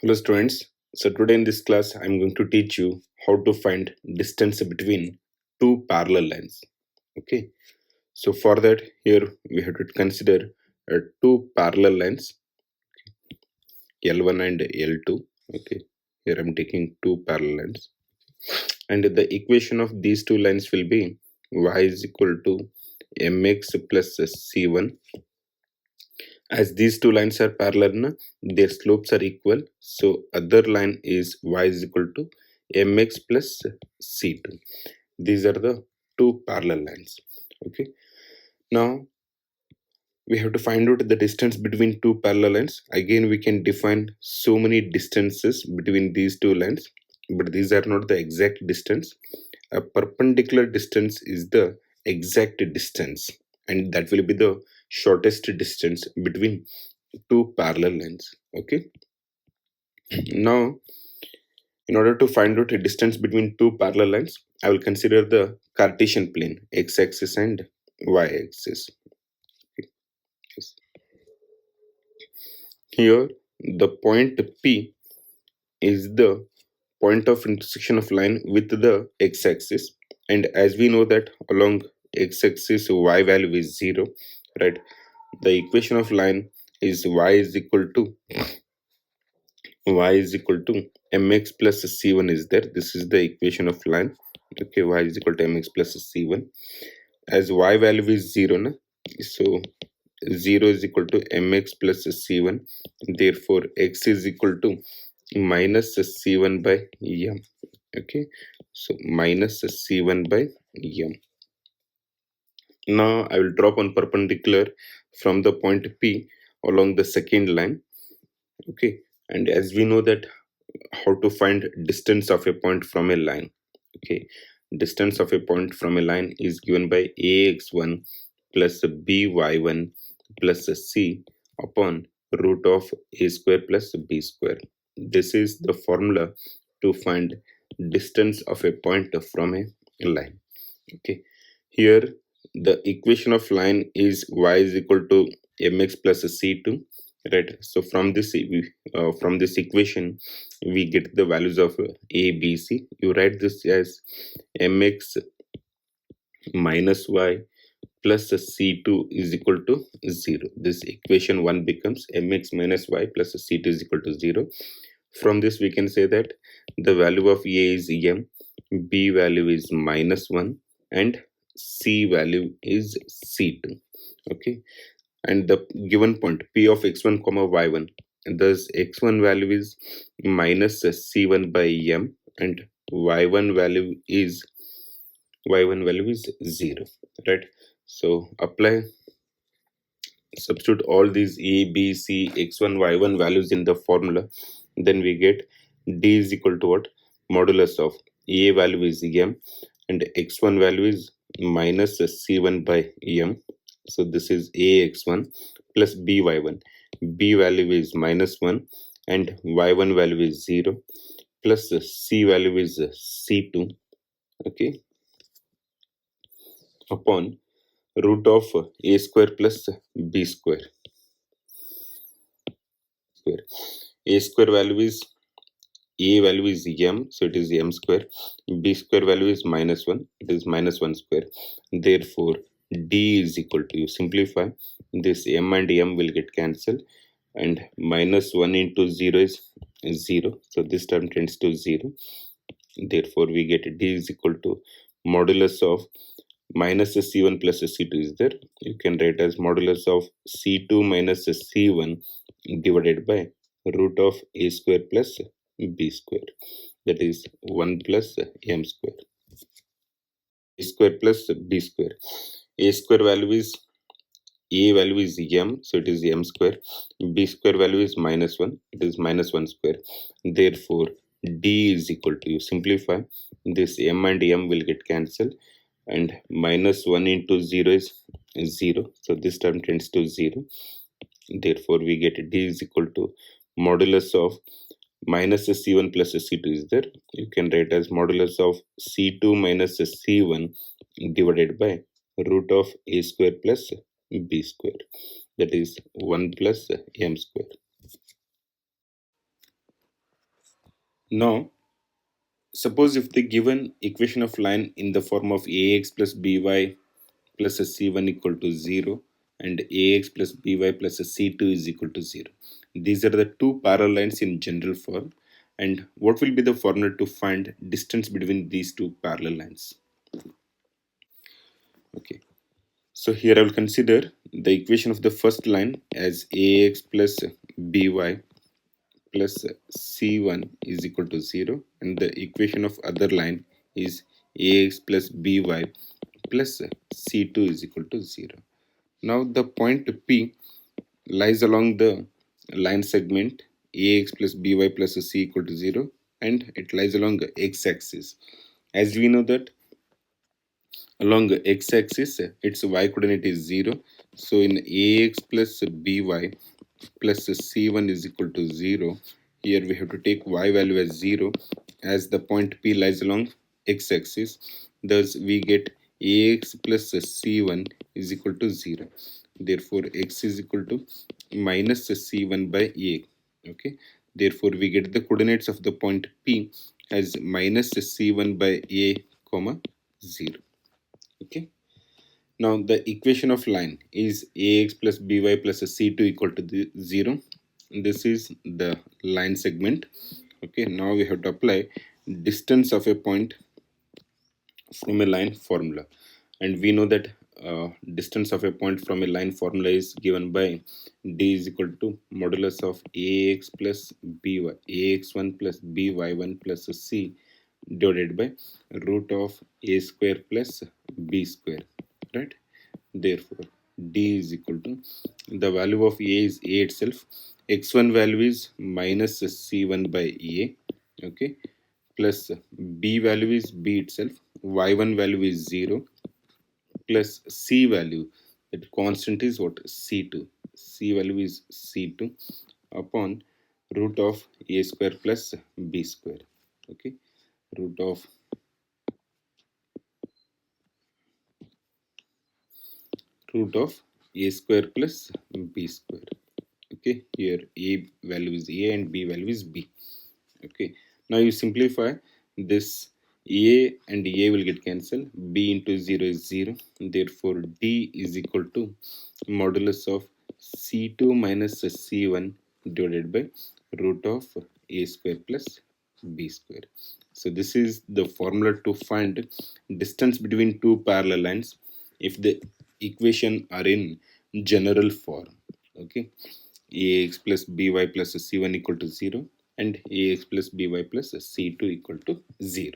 Hello students. So today in this class I'm going to teach you how to find distance between two parallel lines. Okay. So for that here we have to consider two parallel lines L1 and L2. Okay. Here I'm taking two parallel lines. And the equation of these two lines will be y is equal to mx plus c1. As these two lines are parallel, their slopes are equal. So other line is y is equal to mx plus c2. These are the two parallel lines. Okay. Now we have to find out the distance between two parallel lines. Again, we can define so many distances between these two lines, but these are not the exact distance. A perpendicular distance is the exact distance, and that will be the shortest distance between two parallel lines. Okay. Now in order to find out a distance between two parallel lines, I will consider the Cartesian plane x-axis and y-axis. Yes. Here the point P is the point of intersection of line with the x-axis, and as we know that along x-axis y value is 0, right? The equation of line is y is equal to mx plus c1 is there. This is the equation of line. Okay, y is equal to mx plus c1. As y value is 0, so 0 is equal to mx plus c1. Therefore x is equal to minus c1 by m. Okay, so minus c1 by m. Now I will drop one perpendicular from the point P along the second line. Okay, and as we know that how to find distance of a point from a line. Okay, distance of a point from a line is given by ax1 plus by1 plus c upon root of a square plus b square. This is the formula to find distance of a point from a line. Okay, here the equation of line is y is equal to mx plus c2, right? So from this equation we get the values of a b c. You write this as mx minus y plus c2 is equal to 0. This equation 1 becomes mx minus y plus c2 is equal to 0. From this we can say that the value of a is m, b value is minus 1, and c value is c2. Okay, and the given point p of x1 comma y1, thus x1 value is minus c1 by m, and y1 value is 0, right? So substitute all these a b c x1 y1 values in the formula, then we get d is equal to what? Modulus of a value is m and x1 value is minus c1 by m. So this is ax1 plus by1. B value is minus 1 and y1 value is 0 plus c value is c2. Okay, upon root of a square plus b square. A square value is a value is m, so it is m square. B square value is minus 1, it is minus 1 square. Therefore d is equal to, you simplify this, m and m will get cancelled, and minus 1 into 0 is 0, so this term tends to 0. Therefore we get d is equal to modulus of minus c1 plus c2 is there. You can write as modulus of c2 minus c1 divided by root of a square plus b square, that is 1 plus m square. A square plus b square. A square value is, a value is m, so it is m square. B square value is minus 1, it is minus 1 square. Therefore d is equal to, you simplify this, m and m will get cancelled, and minus 1 into 0 is 0, so this term tends to 0. Therefore we get d is equal to modulus of minus c1 plus c2 is there. You can write as modulus of c2 minus c1 divided by root of a square plus b square, that is 1 plus m square. Now, suppose if the given equation of line in the form of ax plus by plus a c1 equal to 0 and ax plus by plus a c2 is equal to 0. These are the two parallel lines in general form. And what will be the formula to find distance between these two parallel lines? Okay, so here I will consider the equation of the first line as ax plus by plus c1 is equal to 0, and the equation of other line is ax plus by plus c2 is equal to 0. Now the point P lies along the line segment ax plus by plus c equal to 0, and it lies along the x-axis. As we know that along the x-axis its y coordinate is 0, so in ax plus by plus c1 is equal to 0, here we have to take y value as 0 as the point P lies along x-axis. Thus we get ax plus c1 is equal to 0. Therefore x is equal to minus c1 by a. Okay, therefore we get the coordinates of the point P as minus c1 by a comma 0. Okay, now the equation of line is ax plus by plus c2 equal to 0. This is the line segment. Okay, now we have to apply distance of a point from a line formula, and we know that distance of a point from a line formula is given by d is equal to modulus of ax plus by ax1 plus by1 plus c divided by root of a square plus b square, right? Therefore d is equal to the value of a is a itself, x1 value is minus c1 by a, okay, plus b value is b itself, y1 value is 0, plus c value, that constant is what, c2, c value is c2 upon root of a square plus b square. Okay, root of a square plus b square. Okay, here a value is a and b value is b. Okay, now you simplify this, a and a will get cancelled, b into 0 is 0, therefore d is equal to modulus of c2 minus c1 divided by root of a square plus b square. So this is the formula to find distance between two parallel lines if the equation are in general form. Okay, ax plus by plus c1 equal to 0 and ax plus by plus c2 equal to 0.